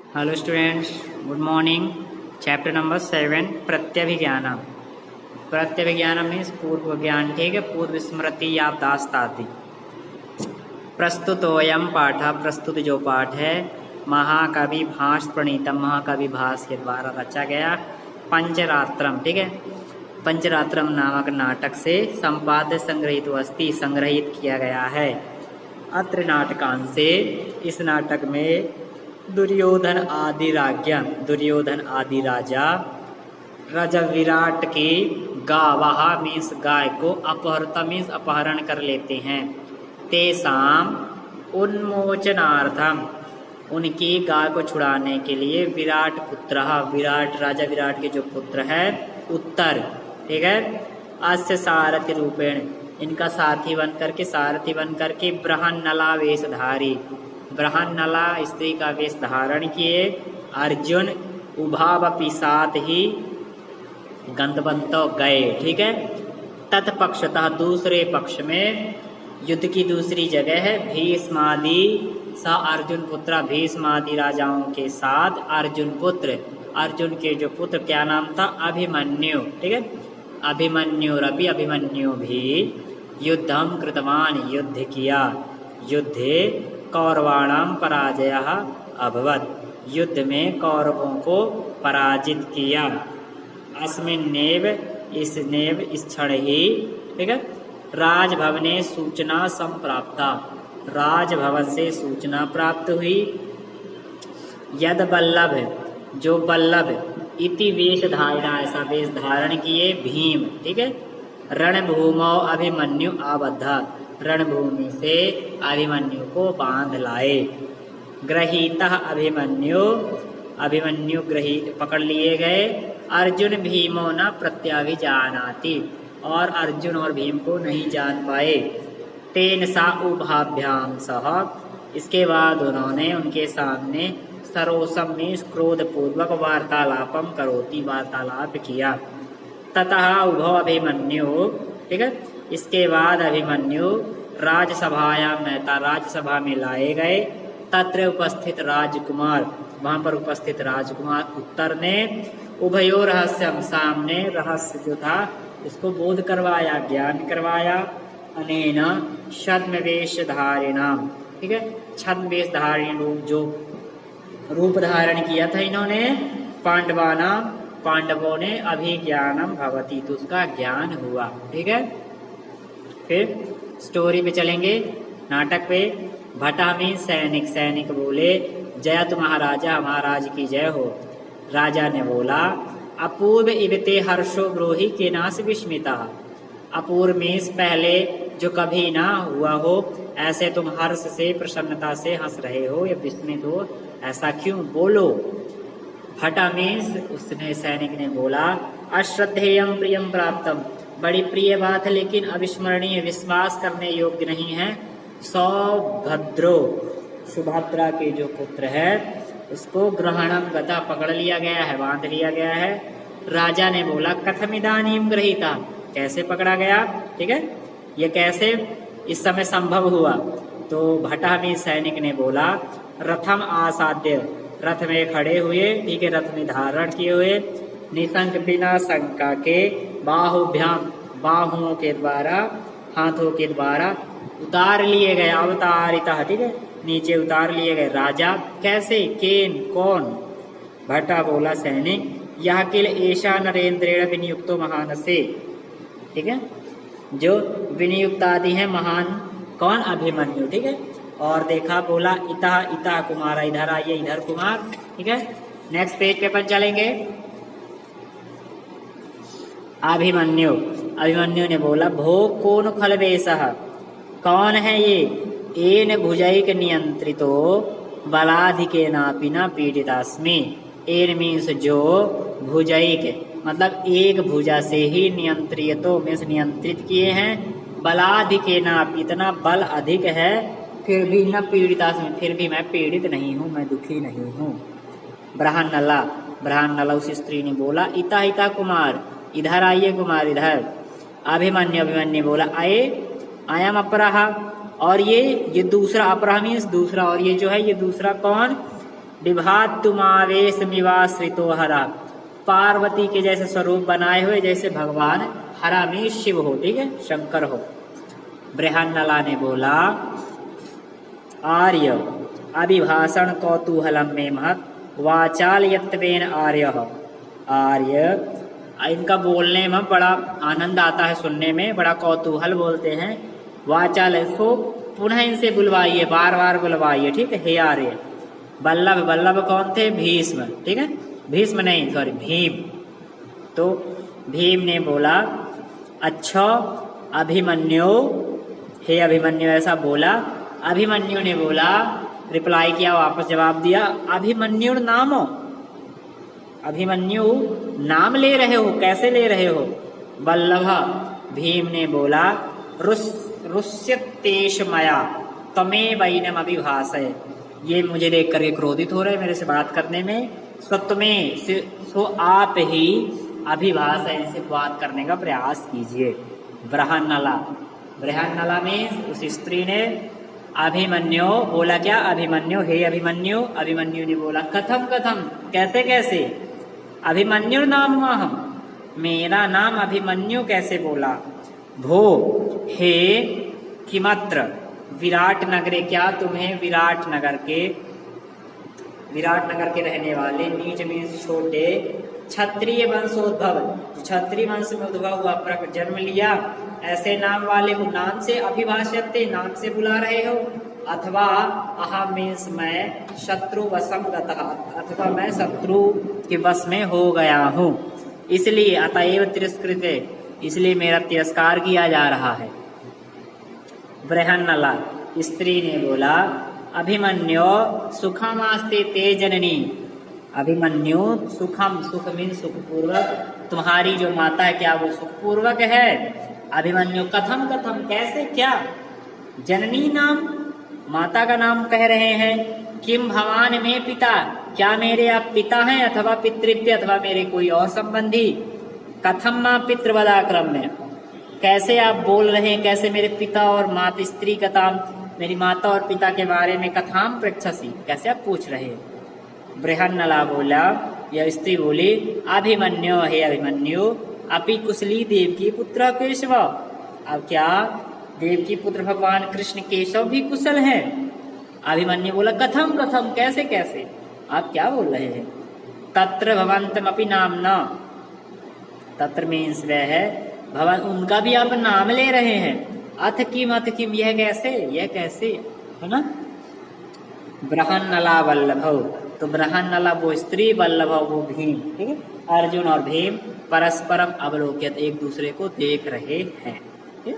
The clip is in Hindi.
Hello students, good morning. Chapter number 7 प्रत्यभिज्ञानम। प्रत्यभिज्ञानम मीन्स पूर्व ज्ञान, ठीक है, पूर्व स्मृति याददाश्त आदि। प्रस्तुतोयम पाठ, प्रस्तुत जो पाठ है महाकवि भास प्रणीतम, महाकवि भास के द्वारा रचा गया पंचरात्रम, ठीक है, पंचरात्रम नामक नाटक से संपाद्य संग्रहित वस्ती संग्रहित किया गया है। अत्र नाटकांश से इस नाटक में दुर्योधन आदि राज्ञा, दुर्योधन आदि राजा राजा विराट की गावहा मीन्स गाय को अपहरता मीन्स अपहरण कर लेते हैं। तेसाम उन्मोचनार्थम, उनकी गाय को छुड़ाने के लिए विराट पुत्र, विराट राजा विराट के जो पुत्र है उत्तर, ठीक है, अस्य सारथि रूपेण, इनका सारथी बन करके बृहन्नला वेशधारी, बृहन्नला स्त्री का वेश धारण किए अर्जुन उभावपि साथ ही गंधवंतो गए, ठीक है। तत्पक्षतः दूसरे पक्ष में युद्ध की दूसरी जगह है भीष्मादि सा अर्जुन पुत्र, भीष्मादि राजाओं के साथ अर्जुन पुत्र, अर्जुन के जो पुत्र क्या नाम था, अभिमन्यु, ठीक है, अभिमन्युरपि, अभिमन्यु भी युद्धम कृतवान, युद्ध किया, युद्धे कौरवाणाम पराजय अभवत, युद्ध में कौरवों को पराजित किया। अस्मिन्नेव, इसनेव इस क्षण ही, ठीक है, राजभवने सूचना संप्राप्ता, राजभवन से सूचना प्राप्त हुई। यद बल्लभ, जो बल्लभ इति वेश धारणा, ऐसा वेश धारण किए भीम, ठीक है, रणभूमौ अभिमन्यु आबद्ध, रणभूमि से अभिमन्यु को बांध लाए। गृहीता अभिमन्यु, अभिमन्यु ग्रहित पकड़ लिए गए। अर्जुन भीमो न प्रत्याभिजानाति, और अर्जुन और भीम को नहीं जान पाए। तेन सा उभाभ्याम सह, इसके बाद उन्होंने उनके सामने सरोसम में क्रोध पूर्वक वार्तालापम करोति, वार्तालाप किया। ततः उभो अभिमन्यु, ठीक है, इसके बाद अभिमन्यु राजसभाया मेहता, राजसभा में लाए गए। तत्र उपस्थित राजकुमार, वहां पर उपस्थित राजकुमार उत्तर ने उभयो रहस्यम, सामने रहस्य जो था उसको बोध करवाया, ज्ञान करवाया। अनेन छद्मवेशधारिणाम, ठीक है, छद्मवेशधारिणी रूप, जो रूप धारण किया था इन्होंने, पांडवाना, पांडवों ने अभिज्ञानम भवती, तो उसका ज्ञान हुआ, ठीक है। फिर स्टोरी पे चलेंगे, नाटक पे। भटा में सैनिक, सैनिक बोले जयतु महाराजा, महाराज की जय हो। राजा ने बोला अपूर्व इवते हर्षो ब्रोहि के नाश विस्मिता, अपूर्व मीन्स पहले जो कभी ना हुआ हो, ऐसे तुम हर्ष से प्रसन्नता से हंस रहे हो या विस्मित हो, ऐसा क्यों, बोलो। भटा मीन्स उसने, सैनिक ने बोला अश्रद्धेयम प्रियम प्राप्तम, बड़ी प्रिय बात है लेकिन अविस्मरणीय, विश्वास करने योग्य नहीं है। सौभद्रो, सुभद्रा के जो पुत्र है उसको ग्रहणम गता, पकड़ लिया गया है, बांध लिया गया है। राजा ने बोला कथमिदानीम ग्रहीता, कैसे पकड़ा गया, ठीक है, ये कैसे इस समय संभव हुआ। तो भटा में सैनिक ने बोला रथम आसाद्य, रथ में खड़े हुए, ठीक है, रथ में धारण किए हुए, निशंक बिना शंका के, बाहुभ्याम, बाहुओं के द्वारा, हाथों के द्वारा उतार लिए गए, अवतारिता, ठीक है, नीचे उतार लिए गए। राजा कैसे, केन, कौन। भट्टा बोला सैनिक यह किल ऐशा नरेंद्रेण विनियुक्तो महान से, ठीक है, जो विनियुक्त आदि है महान, कौन, अभिमन्यु, ठीक है। और देखा, बोला इता, इता कुमार, इधर आइए, इधर कुमार, ठीक है। नेक्स्ट पेज पे अपन चलेंगे। अभिमन्यु, अभिमन्यु ने बोला भो कौन खलवेशः, कौन है ये, एन भुजैक नियंत्रितो बलाधिकेनापि न पीड़ितास्मि। एन मीन्स जो, भुजैक मतलब एक भुजा से ही, नियंत्रितो मीन्स नियंत्रित किए हैं, बलाधिकेनापि इतना बल अधिक है, फिर भी न पीड़ितास्मि, फिर भी मैं पीड़ित नहीं हूँ, मैं दुखी नहीं हूँ। बृहन्नला, बृहन्नला उस स्त्री ने बोला इता, इता कुमार, इधर आइए कुमार, इधर। अभिमन्यु, अभिमन्यु बोला आए, आयम अपराह, और ये दूसरा, अपराह मीन्स दूसरा, और ये जो है ये दूसरा कौन, विभातुमावेश मिवाश्रितो हरा, पार्वती के जैसे स्वरूप बनाए हुए जैसे भगवान हरा में शिव हो, ठीक है, शंकर हो। बृहन्नला ने बोला आर्य अभिभाषण कौतूहलम में महत वाचालयत्वेन आर्य। आर्य, इनका बोलने में बड़ा आनंद आता है, सुनने में बड़ा कौतूहल बोलते हैं। वाचाल, सो पुनः इनसे बुलवाइए, बार बार बुलवाइए, ठीक है। हे आर्य, बल्लभ, बल्लभ कौन थे? भीष्म, ठीक है, भीष्म नहीं, सॉरी, भीम। तो भीम ने बोला अच्छा अभिमन्यु, हे अभिमन्यु, ऐसा बोला। अभिमन्यु ने बोला, रिप्लाई किया, वापस जवाब दिया, अभिमन्यु नामो, अभिमन्यु नाम ले रहे हो, कैसे ले रहे हो? बल्लभ, भीम ने बोला रुष्यतेश मया तमेवैनम अभिभाषय, ये मुझे देख करके क्रोधित हो रहे मेरे से बात करने में। स्वतमें, सो आप ही अभिभाषय से बात करने का प्रयास कीजिए। बृहन्नला, बृहन्नला में उस स्त्री ने अभिमन्यु बोला, क्या? अभिमन्यु, हे अभिमन्यु। अभिमन्यु ने बोला कथम कथम, कैसे कैसे? अभिमन्यु नाम अहम, मेरा नाम अभिमन्यु कैसे बोला? भो, हे किमत्र विराट नगरे, क्या तुम्हें विराट नगर के रहने वाले, नीच में छोटे क्षत्रिय वंशोद्भव, क्षत्रिय वंश में उद्भव हुआ, प्रकट जन्म लिया, ऐसे नाम वाले को नाम से अभिभाषते, नाम से बुला रहे हो। अथवा अहम मीन्स मैं शत्रु वशम गतः, अथवा मैं शत्रु के वश में हो गया हूँ, इसलिए अतएव तिरस्कृत, इसलिए मेरा तिरस्कार किया जा रहा है। बृहन्नला, स्त्री ने बोला अभिमन्यु सुखमास्ते ते जननी, अभिमन्यु सुखम, सुख मीन सुखपूर्वक, तुम्हारी जो माता है क्या वो सुखपूर्वक है? अभिमन्यु कथम कथम, कैसे, क्या? जननी नाम, माता का नाम कह रहे हैं। किम भवान में पिता, क्या मेरे आप पिता हैं? अथवा पितृव्य, अथवा मेरे कोई और संबंधी। कथम माँ पितृवदाक्रम में, कैसे आप बोल रहे हैं, कैसे मेरे पिता और माता, स्त्री कथाम, मेरी माता और पिता के बारे में कथाम पृच्छसी, कैसे आप पूछ रहे हैं? बृहन्नला बोला, यह स्त्री बोली अभिमन्यु, हे अभिमन्यु, अपि कुशली देवकी पुत्र केशव, अब क्या देवकी पुत्र भगवान कृष्ण केशव भी कुशल हैं? अभिमन्यु बोला कथम कथम, कैसे कैसे, आप क्या बोल रहे हैं? तत्र भवन्तम अपि नामना, तत्र मीन्स वह है भवन, उनका भी आप नाम ले रहे हैं। अथ किम, यह कैसे, यह कैसे, है ना। बृहन्नला वल्लभौ, तो बृहन्नला वो स्त्री, वल्लभ वो भीम, ठीक है। अर्जुन और भीम परस्परम अवलोकित, एक दूसरे को देख रहे हैं, ठीक है।